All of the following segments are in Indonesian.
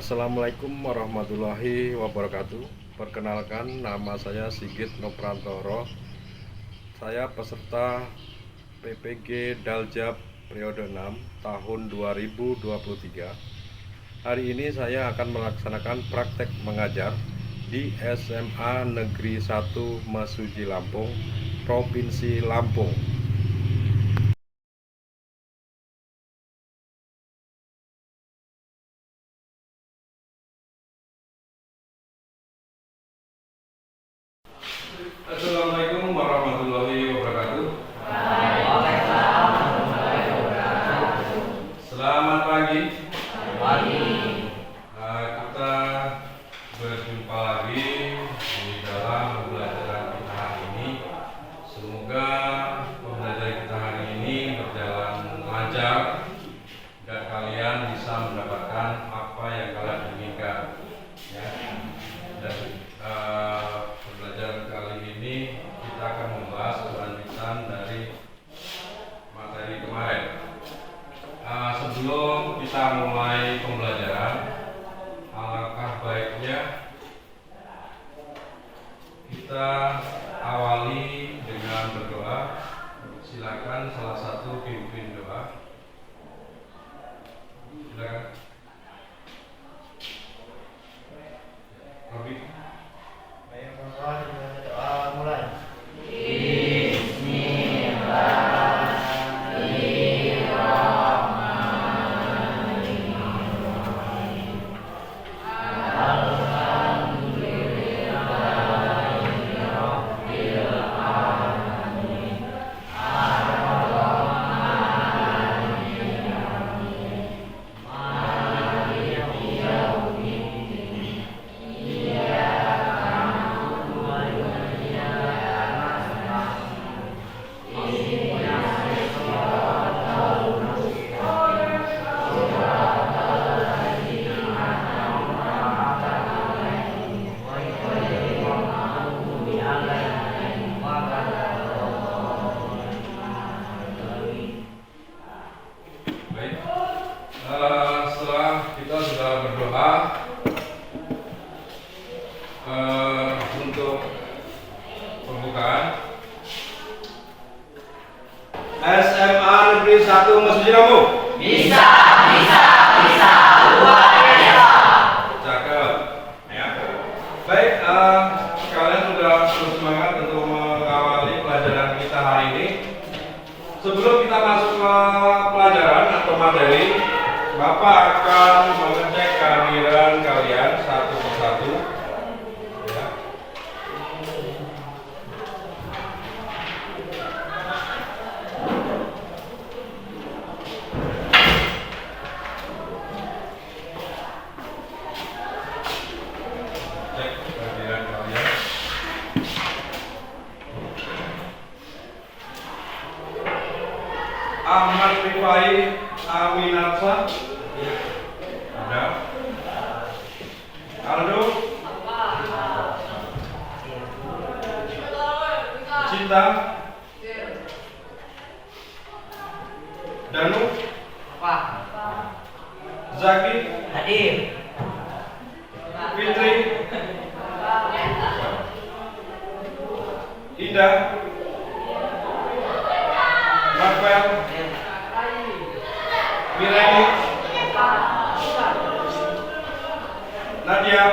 Assalamualaikum warahmatullahi wabarakatuh. Perkenalkan, nama saya Sigit Noprantoro. Saya peserta PPG Daljab periode 6 tahun 2023. Hari ini saya akan melaksanakan praktek mengajar di SMA Negeri 1 Mesuji Lampung, Provinsi Lampung. Assalamualaikum warahmatullahi wabarakatuh. Selamat pagi. Kita berjumpa lagi di dalam pembelajaran kita hari ini. Semoga pembelajaran kita hari ini berjalan lancar dan kalian bisa mendapatkan apa yang kalian inginkan. Ya. Dan pembelajaran kali ini kita akan membahas kelanjutan dari materi kemarin. Sebelum kita mulai pembelajaran, alangkah baiknya kita awali dengan berdoa. Silakan salah satu pimpin doa. Silakan. Robi. Setelah kita sudah berdoa untuk pembukaan SMA Negeri 1 Mesuji Lampung. Bisa. Luar biasa. Cakep. Ya. Baik, kalian sudah semangat untuk mengawali pelajaran kita hari ini. Sebelum kita masuk ke pelajaran atau materi, Bapak akan mengecek kehadiran kalian satu persatu. Ya. Cek kehadiran kalian. Ahmad Rifai Aminarsa. Ada. Aldo. Cinta. Danu. Zaki. Hadir. Fitri. Indah. Marvel. Mirani. Nadia.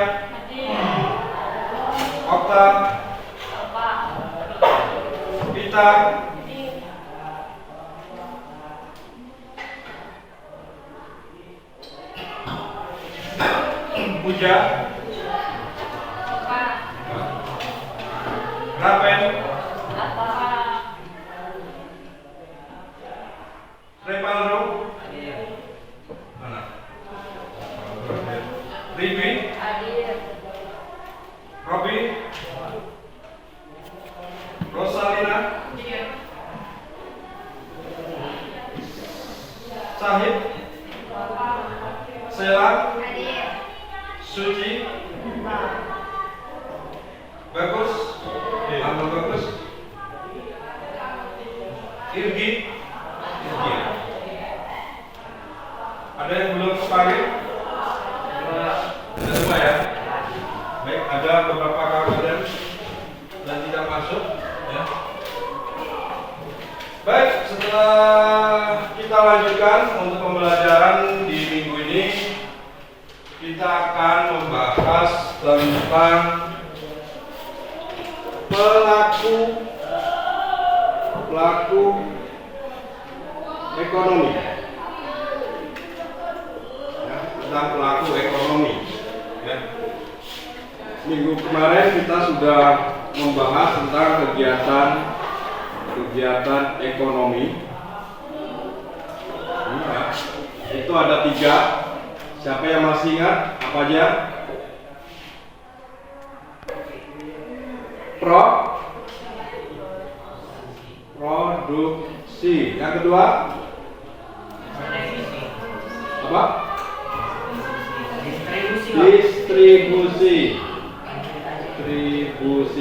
Okta. Pita. Puja. Rapen. Repaldo. Mana? Rivi. Robi. Rosalina. Sahid. Sela. Suci. Bagus. Tambah bagus. Irgi. Ada yang belum kepari? kita akan membahas tentang pelaku ekonomi. Ya, tentang pelaku ekonomi. Ya. Minggu kemarin kita sudah membahas tentang kegiatan ekonomi. Ya, itu ada 3. Siapa yang masih ingat apa aja? Produksi. Yang kedua? Apa? Distribusi.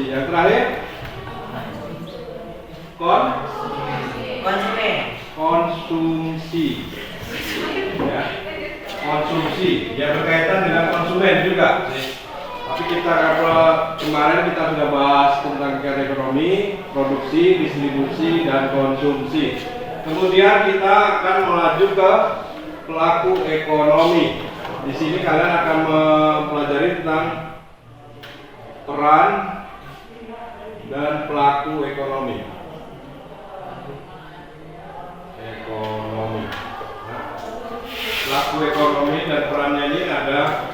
Yang terakhir? Konsumsi. Ya. Konsumsi. Ya, berkaitan dengan konsumen juga. Tapi kemarin kita sudah bahas tentang kegiatan ekonomi, produksi, distribusi, dan konsumsi. Kemudian kita akan melaju ke pelaku ekonomi. Di sini kalian akan mempelajari tentang peran dan pelaku ekonomi. Pelaku ekonomi dan perannya ini ada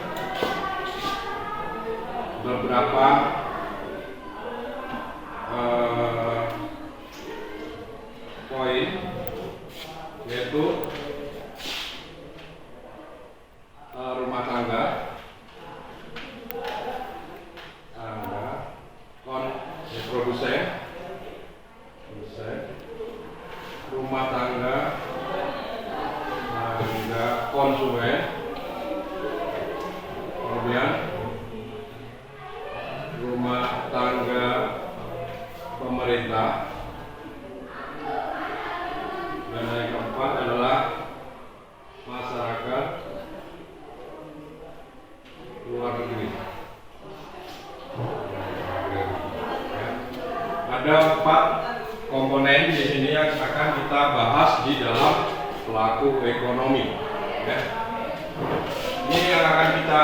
beberapa poin, yaitu rumah tangga, produsen, rumah tangga, konsumen, kemudian rumah tangga pemerintah, dan yang keempat adalah masyarakat luar negeri. Ada 4 komponen di sini yang akan kita bahas di dalam pelaku ekonomi. Ya. Ini yang akan kita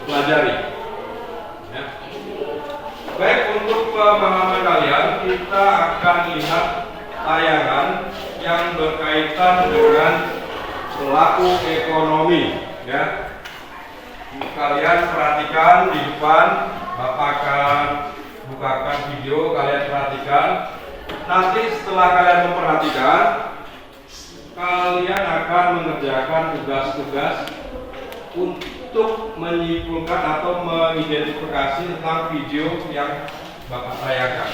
pelajari. Ya. Baik, untuk pemahaman kalian, kita akan lihat tayangan yang berkaitan dengan pelaku ekonomi. Ya. Kalian perhatikan di depan, Bapak akan bukakan video, kalian perhatikan. Nanti setelah kalian memperhatikan, kalian akan mengerjakan tugas-tugas untuk menyimpulkan atau mengidentifikasi tentang video yang Bapak tayangkan.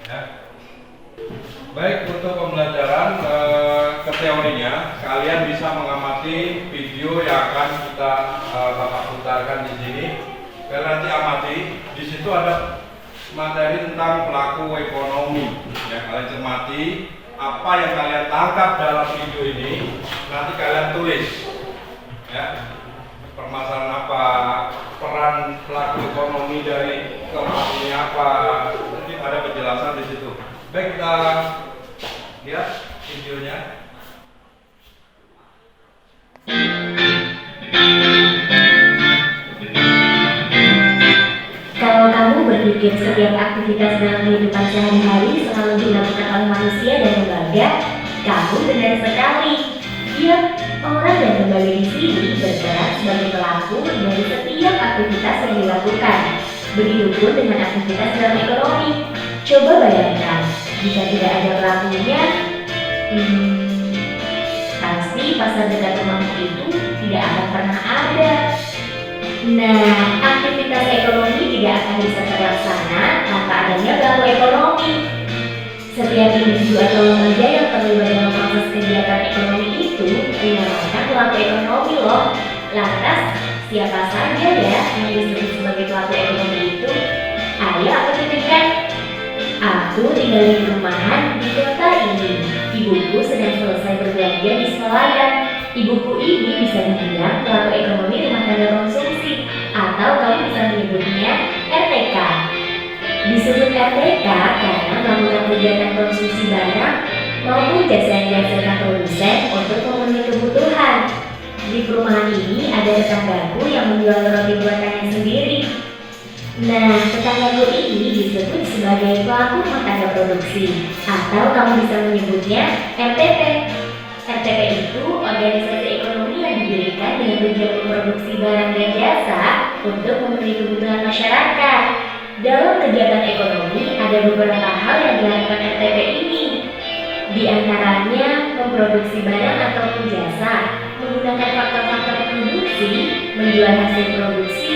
Ya. Baik, untuk pembelajaran ke teorinya, kalian bisa mengamati video yang akan kita Bapak putarkan di sini. Kalian nanti amati, di situ ada materi tentang pelaku ekonomi. Ya, kalian cermati apa yang kalian tangkap dalam video ini, nanti kalian tulis. Ya, permasalahan apa, peran pelaku ekonomi dari keempat ini apa, nanti ada penjelasan di situ. Baik, kita lihat videonya. Kalau kamu berpikir setiap aktivitas dalam kehidupan sehari-hari selalu dilakukan oleh manusia dan lembaga, kamu benar sekali. Ya, orang dan lembaga di sini berperan sebagai pelaku dari setiap aktivitas yang dilakukan. Begitupun dengan aktivitas dalam ekonomi. Coba bayangkan, jika tidak ada pelakunya, pasti pasar dekat rumahmu itu tidak akan pernah ada. Nah, aktivitas ekonomi tidak akan bisa terlaksana tanpa adanya pelaku ekonomi. Setiap individu atau lembaga yang terlibat dalam proses kegiatan ekonomi itu dinamakan pelaku ekonomi loh. Lantas, siapa saja ya yang disebut sebagai pelaku ekonomi itu? Ayo aku tunjukkan. Aku tinggal di perumahan di kota ini. Ibuku sedang selesai berbelanja di swalayan. Ibuku ini bisa dibilang pelaku ekonomi rumah tangga konsumsi, atau kamu bisa menyebutnya RTK. Disebut RTK karena melakukan kegiatan konsumsi barang maupun jasa yang dihasilkan produsen untuk memenuhi kebutuhan. Di perumahan ini ada tetanggaku yang menjual roti buatannya sendiri. Nah, tetanggaku ini disebut sebagai pelaku rumah tangga produksi, atau kamu bisa menyebutnya RTP. RTP itu organisasi ekonomi yang didirikan dengan tujuan memproduksi barang dan jasa untuk memenuhi kebutuhan masyarakat. Dalam kegiatan ekonomi ada beberapa hal yang dilakukan RTP ini. Di antaranya memproduksi barang ataupun jasa, menggunakan faktor-faktor produksi, menjual hasil produksi,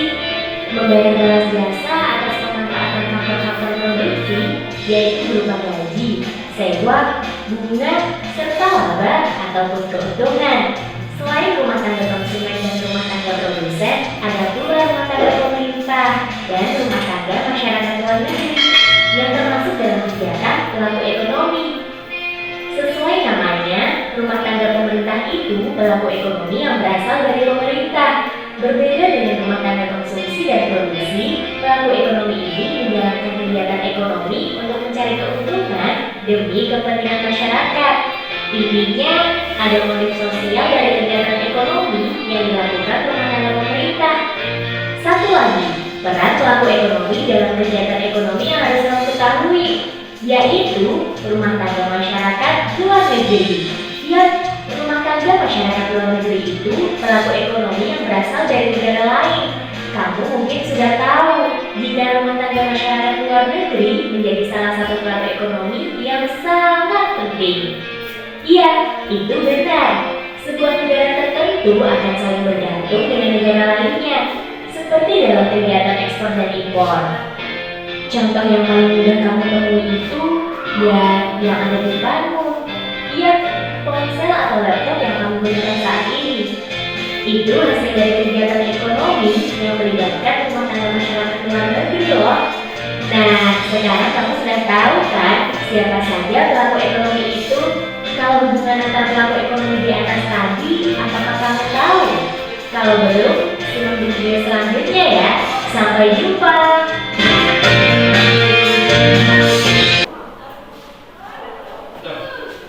membayar balas jasa atas pemanfaatan faktor-faktor produksi, yaitu berupa gaji, sewa, bunga, serta laba ataupun keuntungan. Selain rumah tangga konsumen dan rumah tangga produsen, ada pula rumah tangga pemerintah dan rumah tangga masyarakat luar negeri yang termasuk dalam kegiatan pelaku ekonomi. Sesuai namanya, rumah tangga pemerintah itu pelaku ekonomi yang berasal dari pemerintah. Berbeda dengan rumah tangga konsumsi dan produksi, pelaku ekonomi ini menjalankan kegiatan ekonomi untuk mencari keuntungan demi kepentingan masyarakat. Intinya, ada motif sosial dari kegiatan ekonomi yang dilakukan rumah tangga pemerintah. Satu lagi, peran pelaku ekonomi dalam kegiatan ekonomi yang harus kamu ketahui, yaitu rumah tangga masyarakat luar negeri. Rumah tangga masyarakat luar negeri itu pelaku ekonomi yang berasal dari negara lain. Kamu mungkin sudah tahu jika rumah tangga masyarakat luar negeri menjadi salah satu pelaku ekonomi yang sangat penting. Iya, itu benar. Sebuah negara tertentu akan saling bergantung dengan negara lainnya, seperti dalam kegiatan ekspor dan impor. Contoh yang paling mudah kamu temui itu yang ada di depanmu. Iya, ponsel atau laptop yang kamu gunakan saat ini. Itu hasil dari kegiatan ekonomi yang melibatkan rumah tangga masyarakat luar negeri loh. Nah, sekarang kamu sudah tahu kan siapa saja pelaku ekonomi itu? Kalau hubungan antar pelaku ekonomi di atas tadi, apakah kamu tahu? Kalau belum, simak di video selanjutnya ya. Sampai jumpa.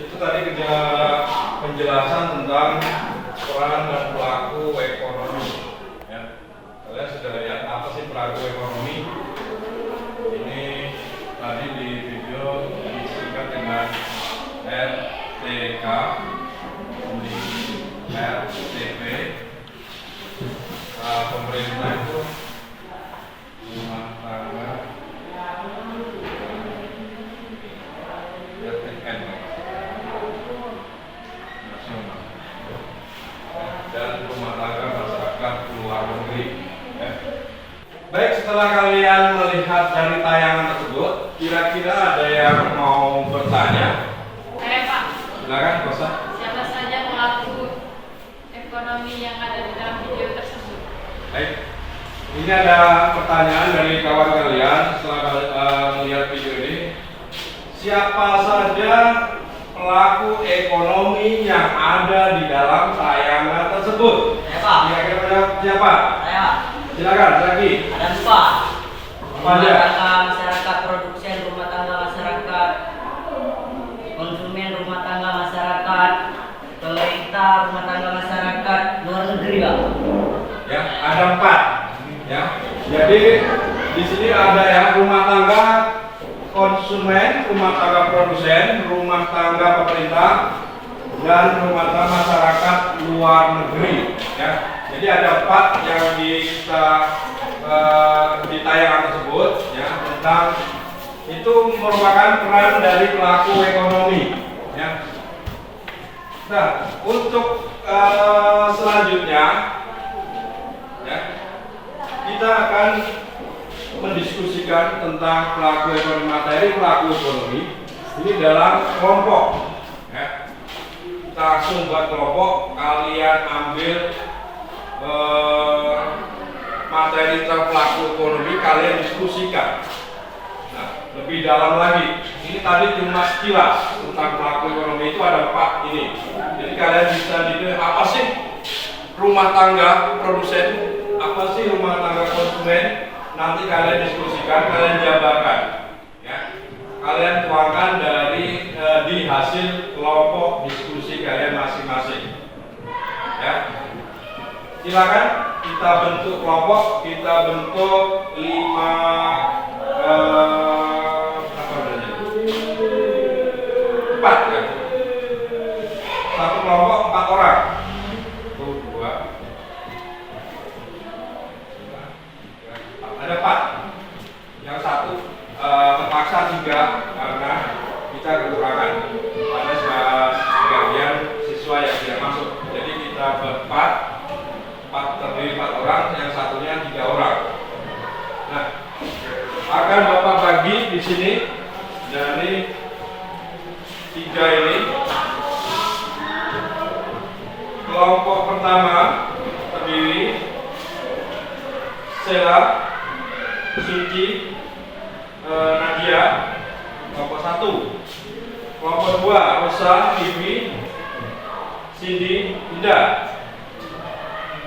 Itu tadi penjelasan tentang peran dan pelaku ekonomi. Ya. Kalian sudah lihat apa sih pelaku ekonomi? Ini tadi di video disingkat dengan RTK, di RTP. Pemerintah itu rumah tangga RTN nasional dan rumah tangga masyarakat luar negeri. Ya. Baik, setelah kalian melihat dari tayangan tersebut, kira-kira ada yang mau bertanya? Saya Pak, Silakan, Kosa. siapa saja pelaku ekonomi yang ada di dalam video tersebut? Baik, ini ada pertanyaan dari kawan kalian setelah melihat video ini. Siapa saja pelaku ekonomi yang ada di dalam tayangan tersebut? Saya Pak. Kira-kira siapa? Saya Silakan, lagi. ada 4. Apa aja? Rumah tangga masyarakat produsen, rumah tangga masyarakat konsumen, rumah tangga masyarakat pemerintah, rumah tangga masyarakat luar negeri, Pak. Ya, ada 4. Ya, jadi di sini ada ya rumah tangga konsumen, rumah tangga produsen, rumah tangga pemerintah, dan rumah tangga masyarakat luar negeri. Ya, jadi ada 4 yang bisa di tayangan tersebut ya tentang itu merupakan peran dari pelaku ekonomi. Ya. Nah, untuk selanjutnya ya, kita akan mendiskusikan tentang pelaku ekonomi, materi pelaku ekonomi ini dalam kelompok. Ya. Kita langsung buat kelompok, kalian ambil materi tentang pelaku ekonomi, kalian diskusikan. Nah, lebih dalam lagi. Ini tadi cuma sekilas tentang pelaku ekonomi, itu ada 4 ini. Jadi kalian bisa dilihat apa sih rumah tangga produsen, apa sih rumah tangga konsumen. Nanti kalian diskusikan, kalian jabarkan. Ya. Kalian tuangkan dari di hasil kelompok diskusi kalian masing-masing. Ya. Silakan kita bentuk kelompok, kita bentuk 5 apa namanya? 4 ya. Satu kelompok 4 orang. 1, 2, ada 4. Yang satu terpaksa 3 karena kita kekurangan pada sebagian siswa yang tidak masuk. Jadi kita berempat, 4 terdiri 4 orang, yang satunya 3 orang. Nah, akan Bapak bagi di sini dari 3 ini. Kelompok pertama terdiri Sela, Suci, Nadia. Kelompok 1. Kelompok 2 Rosa, Vivi, Cindy, Indah.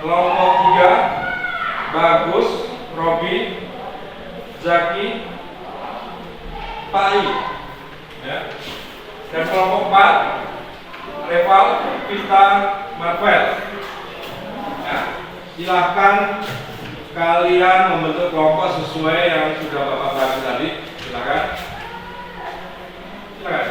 Kelompok 3 Bagus, Robi, Zaki, Pai, ya. Dan kelompok 4 Reval, Vita, Marvel. Ya. Silahkan kalian membentuk kelompok sesuai yang sudah Bapak bagi tadi. Silakan. Silakan.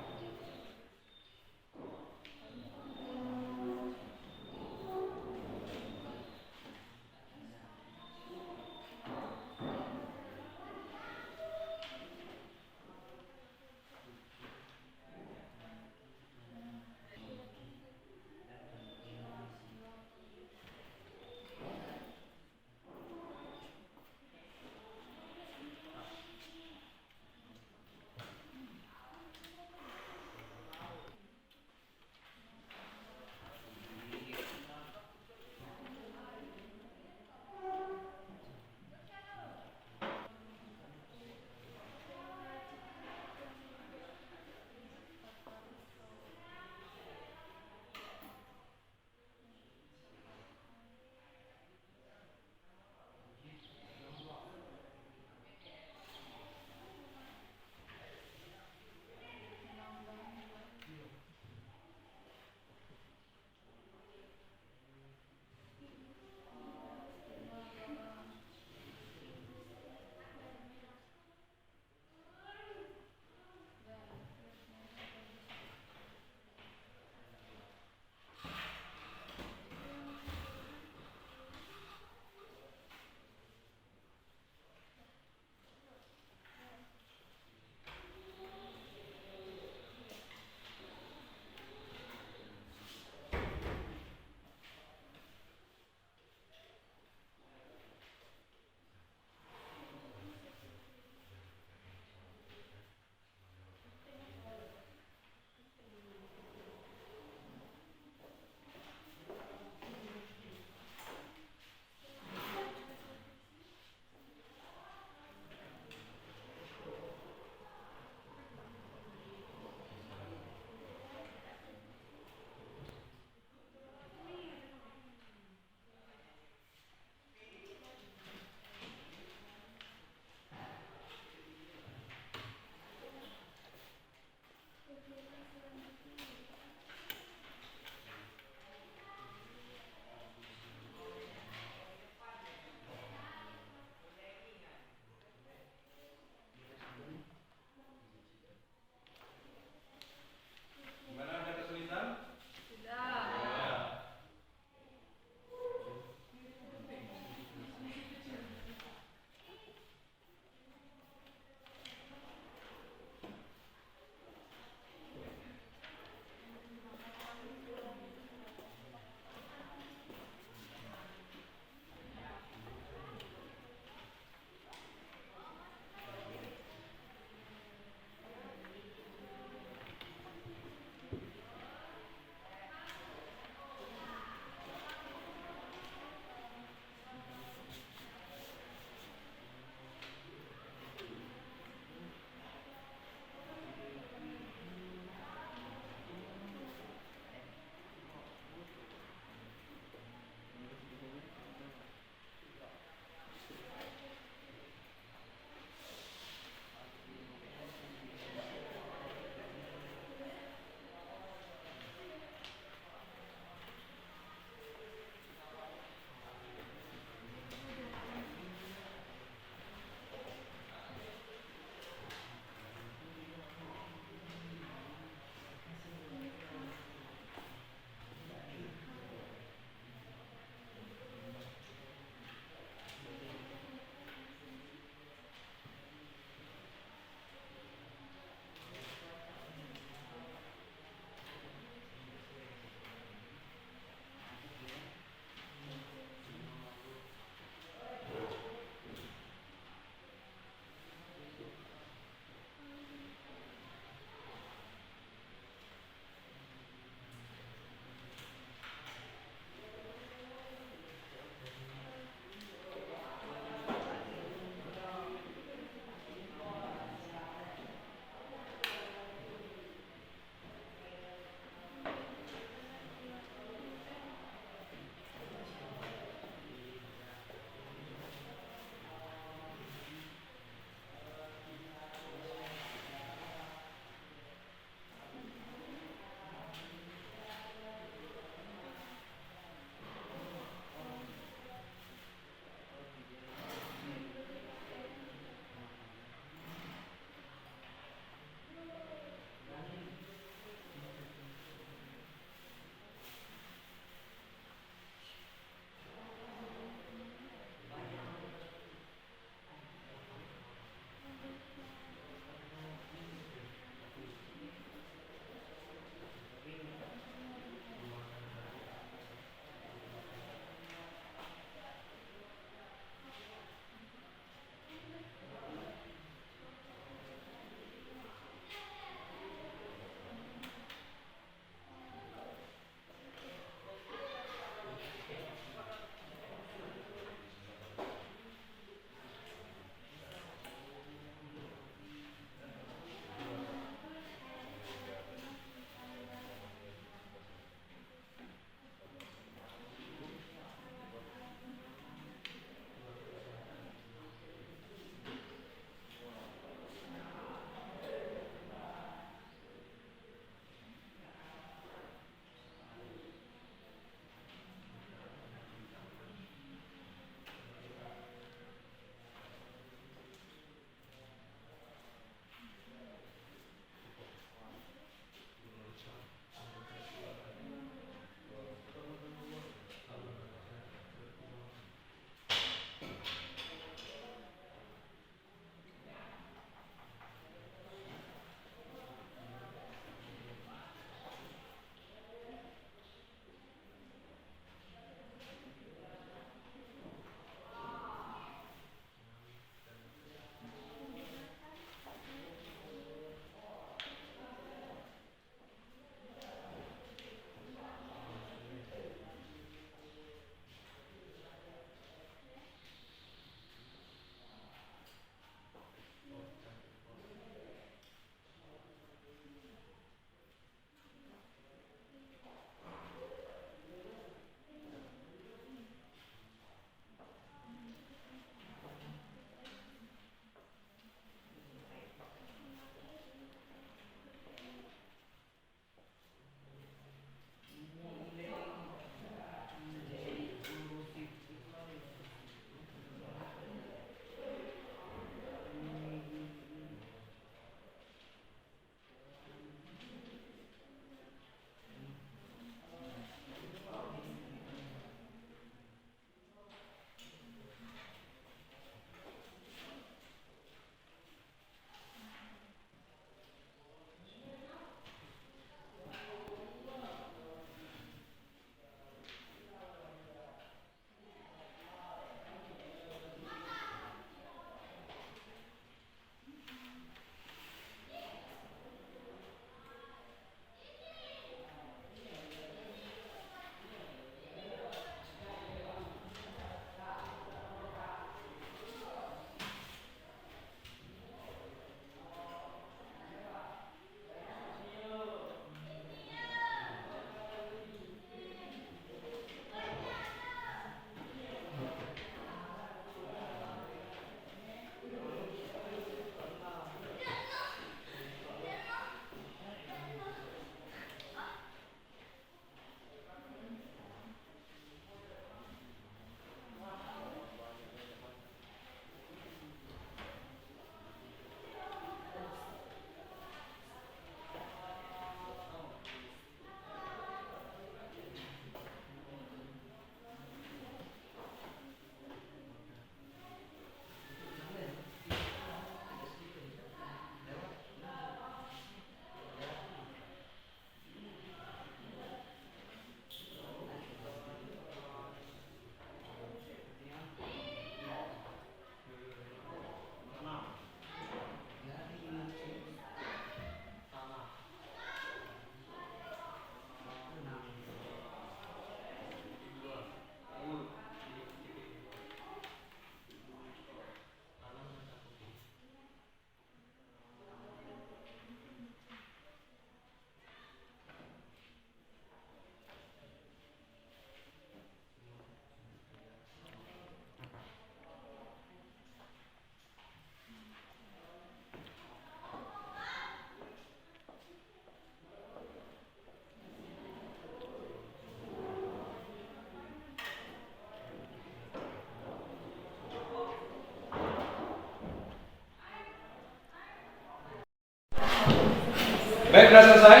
Baik, sudah selesai?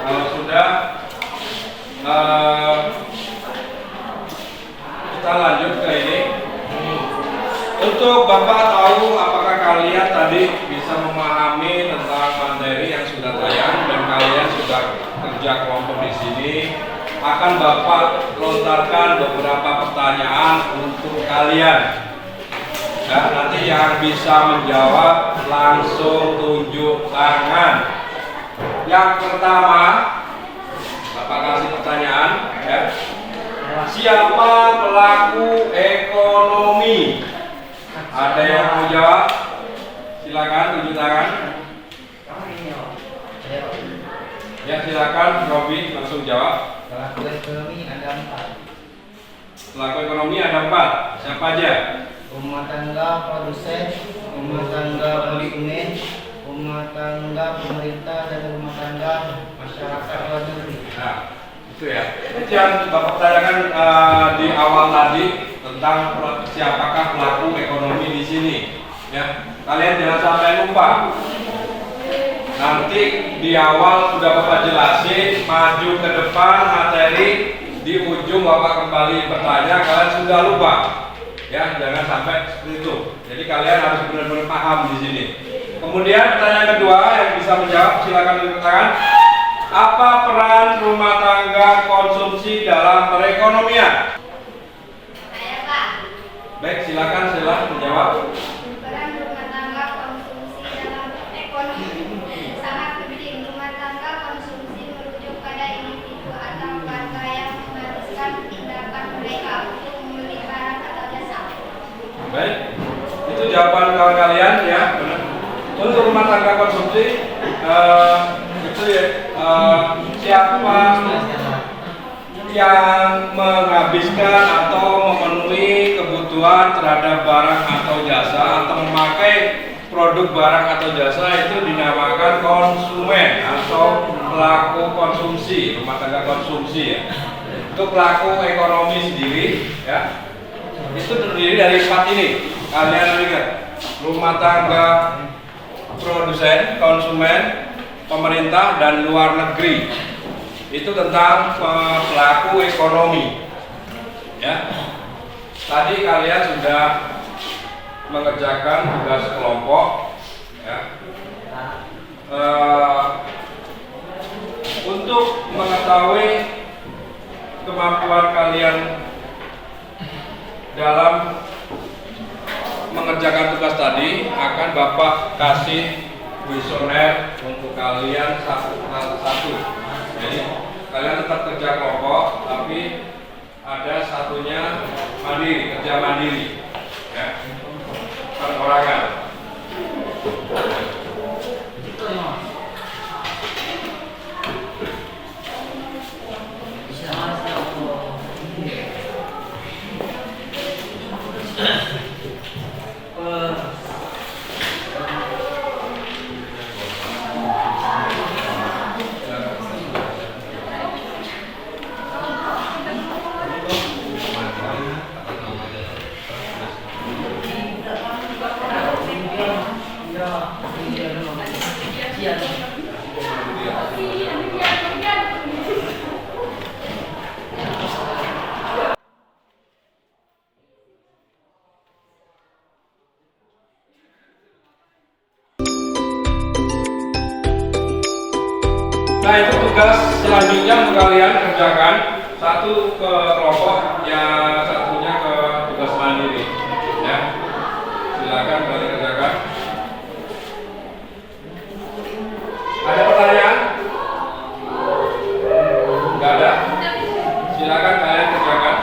Kalau sudah, kita lanjut ke ini. Untuk Bapak tahu apakah kalian tadi bisa memahami tentang materi yang sudah tayang dan kalian sudah kerja kelompok di sini, akan Bapak lontarkan beberapa pertanyaan untuk kalian. Ya, nanti yang bisa menjawab langsung tunjuk tangan. Yang pertama, Bapak kasih pertanyaan, ya. Siapa pelaku ekonomi? Ada yang mau jawab? Silakan tunjuk tangan. Ya, silakan Robi langsung jawab. Pelaku ekonomi ada 4. Pelaku ekonomi ada 4. Siapa aja? Rumah tangga produsen, rumah tangga konsumen, rumah tangga pemerintah, dan rumah tangga masyarakat luar negeri. Nah, itu ya. Itu yang Bapak tanyakan di awal tadi tentang siapakah pelaku ekonomi di sini. Ya, kalian jangan sampai lupa. Nanti di awal sudah Bapak jelasin, maju ke depan materi, di ujung Bapak kembali bertanya, kalian sudah lupa. Ya, jangan sampai seperti itu. Jadi kalian harus benar-benar paham di sini. Kemudian pertanyaan kedua yang bisa menjawab, silakan tunjuk tangan. Apa peran rumah tangga konsumsi dalam perekonomian? Saya Pak, Baik, silakan menjawab. peran rumah tangga konsumsi dalam ekonomi sangat penting. Rumah tangga konsumsi merujuk pada individu atau keluarga yang menghabiskan tindakan mereka untuk membeli barang atau jasa. Baik, itu jawaban kawan kalian ya. Benar. Untuk rumah tangga konsumsi, itu ya, siapa yang menghabiskan atau memenuhi kebutuhan terhadap barang atau jasa atau memakai produk barang atau jasa itu dinamakan konsumen atau pelaku konsumsi, rumah tangga konsumsi ya. Itu pelaku ekonomi sendiri ya. Itu terdiri dari 4 ini. Kalian ingat, rumah tangga produsen, konsumen, pemerintah, dan luar negeri. Itu tentang pelaku ekonomi. Ya. Tadi kalian sudah mengerjakan tugas kelompok. Ya. Untuk mengetahui kemampuan kalian dalam mengerjakan tugas tadi, akan Bapak kasih kuesioner untuk kalian satu. Jadi kalian tetap kerja kelompok, tapi ada satunya kerja mandiri, ya, perorangan. Nah, itu tugas selanjutnya untuk kalian kerjakan. Satu ke kelompok, yang satunya ke tugas mandiri. Ya, silakan kalian kerjakan. Ada pertanyaan? Enggak ada? Silakan kalian kerjakan.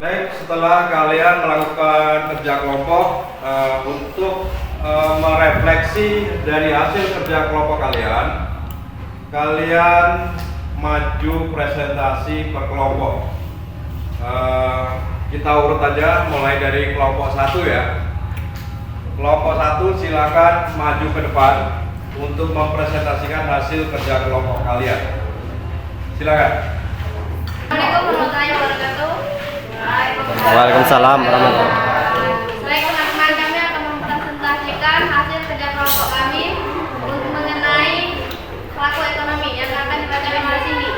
Baik, setelah kalian melakukan kerja kelompok untuk merefleksi dari hasil kerja kelompok kalian, kalian maju presentasi per kelompok. Kita urut aja mulai dari kelompok 1 ya. Kelompok 1 silakan maju ke depan untuk mempresentasikan hasil kerja kelompok kalian. Silakan. Assalamualaikum warahmatullahi wabarakatuh. Waalaikumsalam warahmatullahi wabarakatuh. Baik teman-teman, kami akan mempresentasikan hasil kerja kelompok kami untuk mengenai pelaku ekonomi yang akan dipelajari di sini.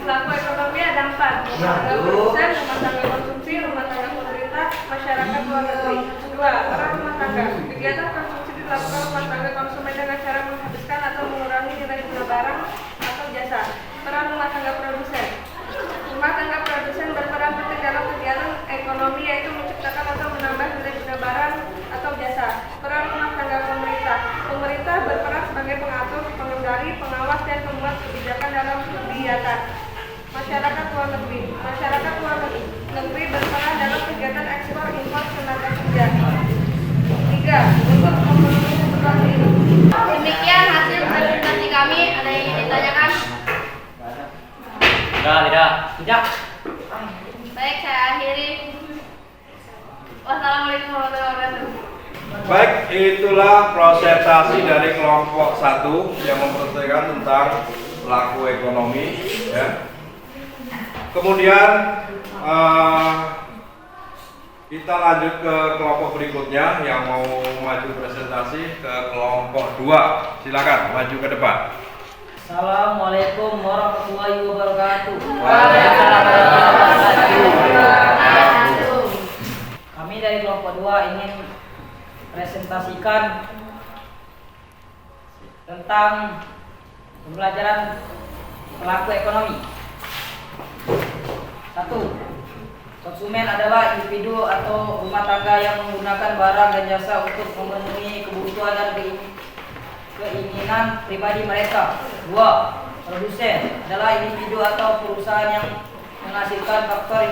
Pelaku ekonomi ada 4. Produsen, rumah tangga konsumsi, rumah tangga pemerintah, masyarakat luar negeri. 2. Peran rumah tangga. Kegiatan konsumsi dilakukan rumah tangga konsumen dengan cara menghabiskan atau mengurangi nilai guna barang atau jasa. Peran rumah tangga produsen. Rumah tangga produsen berperan penting dalam kegiatan ekonomi, yaitu menciptakan atau menambah nilai guna barang atau jasa. Peran rumah tangga pemerintah. Pemerintah berperan sebagai pengatur, pengendali, pengawas, dan pembuat kebijakan dalam kegiatan. Masyarakat luar negeri. Masyarakat luar negeri berperan dalam kegiatan ekspor impor tenaga kerja. 3. Untuk memenuhi kebutuhan hidup. Demikian hasil presentasi kami. Ada yang ingin ditanyakan? Tidak. Baik, saya akhiri. Wassalamualaikum warahmatullahi wabarakatuh. Baik, itulah presentasi dari kelompok 1 yang mempresentasikan tentang pelaku ekonomi ya. Kemudian kita lanjut ke kelompok berikutnya yang mau maju presentasi, ke kelompok 2. Silakan maju ke depan. Assalamualaikum warahmatullahi wabarakatuh. Kami dari kelompok 2 ingin presentasikan tentang pembelajaran pelaku ekonomi. 1. Konsumen adalah individu atau rumah tangga yang menggunakan barang dan jasa untuk memenuhi kebutuhan dan keinginan pribadi mereka. 2. Produsen adalah individu atau perusahaan yang menghasilkan faktor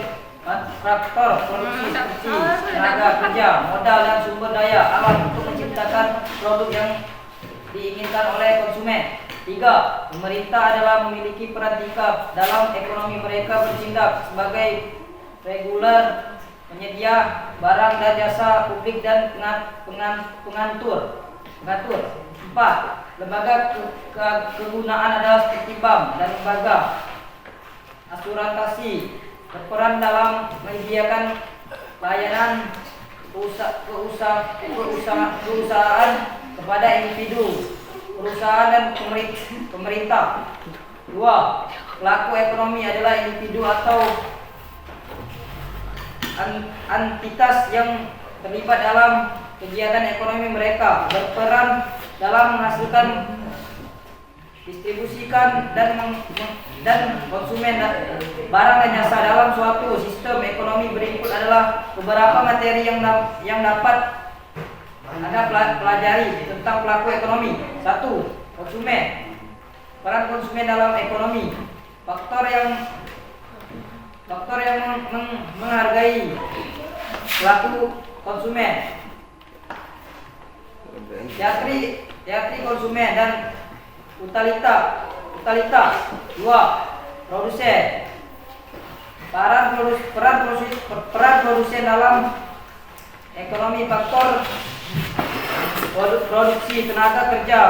produksi seperti tenaga kerja, modal, dan sumber daya alam untuk menciptakan produk yang diinginkan oleh konsumen. 3. Pemerintah adalah memiliki peran tingkap dalam ekonomi, mereka bertindak sebagai reguler, penyedia barang dan jasa publik, dan pengatur. 4. Lembaga kegunaan adalah seperti bank dan lembaga asuransi berperan dalam menyediakan layanan perusahaan kepada individu, perusahaan, dan pemerintah. 2. Pelaku ekonomi adalah individu atau entitas yang terlibat dalam kegiatan ekonomi, mereka berperan dalam menghasilkan, distribusikan, dan konsumen barang dan jasa dalam suatu sistem ekonomi. Berikut adalah beberapa materi yang dapat Anda pelajari tentang pelaku ekonomi. 1. Konsumen. Peran konsumen dalam ekonomi. Faktor yang menghargai pelaku konsumen. Teatri konsumen dan utilitas. 2. Produsen. Peran produsen dalam ekonomi. Faktor produksi, tenaga kerja,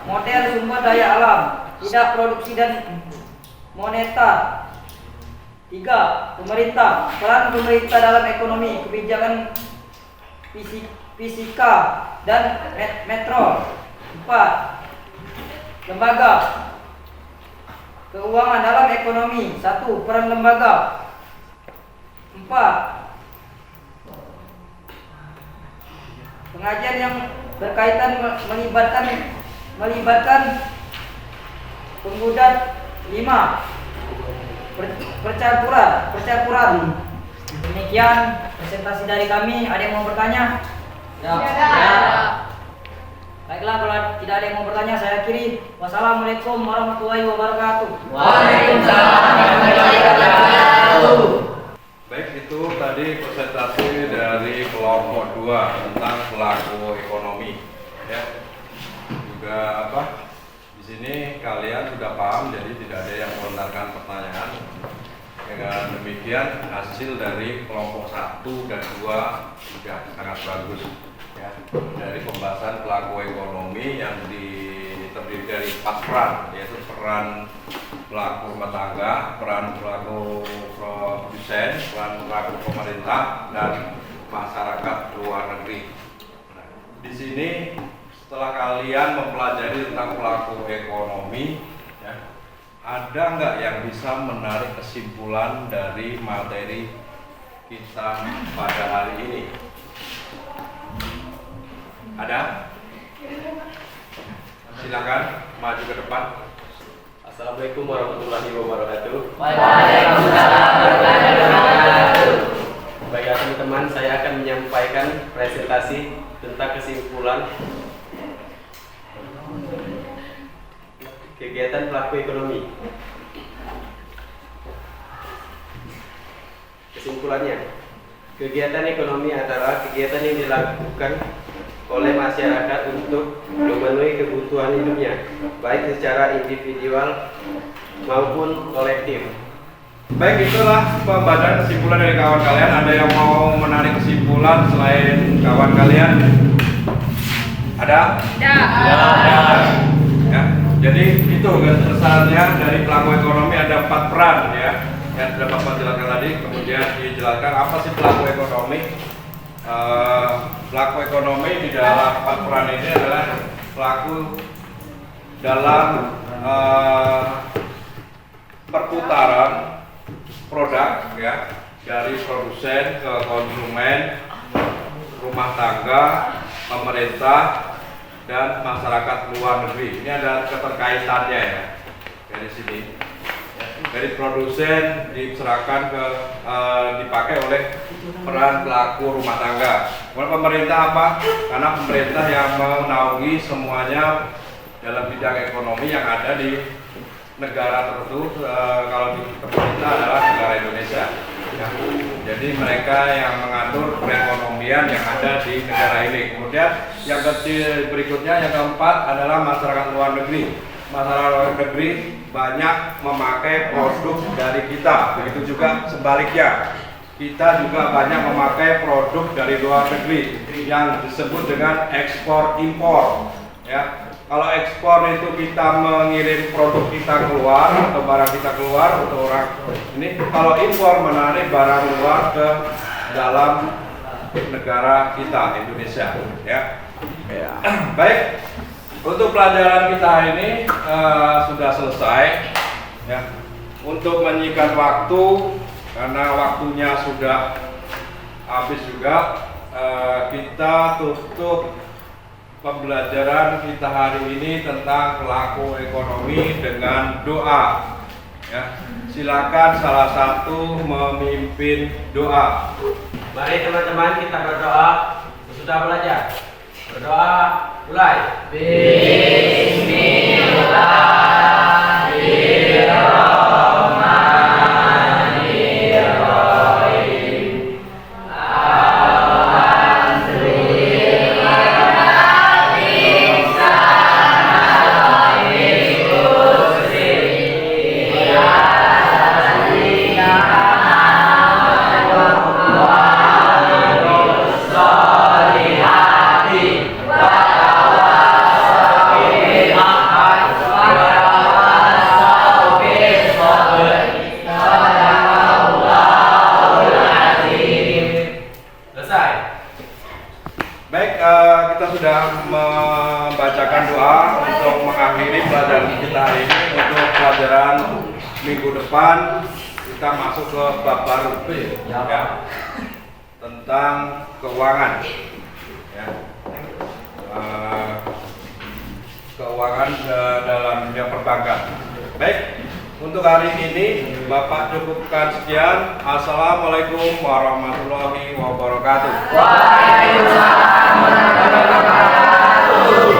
modal, sumber daya alam, tidak produksi, dan moneter. 3. Pemerintah. Peran pemerintah dalam ekonomi, kebijakan fisika dan metro. 4. Lembaga keuangan dalam ekonomi. 1. Peran lembaga. 4. Pengajian yang berkaitan melibatkan penggugat. 5. Percampuran. Demikian presentasi dari kami. Ada yang mau bertanya? Ya. Baiklah, kalau tidak ada yang mau bertanya, saya akhiri. Wassalamualaikum warahmatullahi wabarakatuh. Waalaikumsalam warahmatullahi wabarakatuh. Baik, itu 2 tentang pelaku ekonomi. Ya. Juga di sini kalian sudah paham, jadi tidak ada yang melontarkan pertanyaan. Dengan demikian hasil dari kelompok 1 dan 2 sudah sangat bagus. Ya. Dari pembahasan pelaku ekonomi yang terdiri dari 4 peran, yaitu peran pelaku rumah tangga, peran pelaku produsen, peran pelaku pemerintah, dan masyarakat luar negeri. Nah, di sini setelah kalian mempelajari tentang pelaku ekonomi, ya, ada nggak yang bisa menarik kesimpulan dari materi kita pada hari ini? Ada? Silakan maju ke depan. Assalamualaikum warahmatullahi wabarakatuh. Waalaikumsalam warahmatullahi wabarakatuh. Baiklah teman-teman, saya akan menyampaikan presentasi tentang kesimpulan kegiatan pelaku ekonomi. Kesimpulannya, kegiatan ekonomi adalah kegiatan yang dilakukan oleh masyarakat untuk memenuhi kebutuhan hidupnya, baik secara individual maupun kolektif. Baik, itulah pembacaan kesimpulan dari kawan kalian. Ada yang mau menarik kesimpulan selain kawan kalian? Ada? Ada. Ya, jadi itu kesannya dari pelaku ekonomi ada 4 peran, ya, yang sudah Bapak jelaskan tadi. Kemudian dijelaskan apa sih pelaku ekonomi. Pelaku ekonomi di dalam 4 peran ini adalah pelaku dalam perputaran produk, ya, dari produsen ke konsumen, rumah tangga, pemerintah, dan masyarakat luar negeri. Ini ada keterkaitannya, ya, dari sini. Dari produsen diserahkan ke dipakai oleh peran pelaku rumah tangga. Kemudian pemerintah apa? Karena pemerintah yang menaungi semuanya dalam bidang ekonomi yang ada di negara tertentu. Kalau di pemerintah adalah negara Indonesia. Ya. Jadi mereka yang mengatur perekonomian yang ada di negara ini. Kemudian yang berikutnya, yang keempat adalah masyarakat luar negeri. Masyarakat luar negeri banyak memakai produk dari kita, begitu juga sebaliknya. Kita juga banyak memakai produk dari luar negeri yang disebut dengan ekspor impor. Ya, kalau ekspor itu kita mengirim produk kita keluar atau barang kita keluar untuk orang ini. Kalau impor menarik barang luar ke dalam negara kita, Indonesia. Ya. Baik. Untuk pelajaran kita hari ini sudah selesai, ya. Untuk menyingkat waktu, karena waktunya sudah habis juga, kita tutup pembelajaran kita hari ini tentang pelaku ekonomi dengan doa. Ya. Silakan salah satu memimpin doa. Mari teman-teman kita berdoa sesudah belajar. Berdoa, mulai. Bismillahirrahmanirrahim. Baik, kita sudah membacakan doa untuk mengakhiri pelajaran kita hari ini. Untuk pelajaran minggu depan kita masuk ke bab baru, ya, tentang keuangan, ya. Keuangan dalam dunia perbankan. Baik, untuk hari ini Bapak cukupkan sekian. Assalamualaikum warahmatullahi wabarakatuh. Waalaikumsalam warahmatullahi wabarakatuh.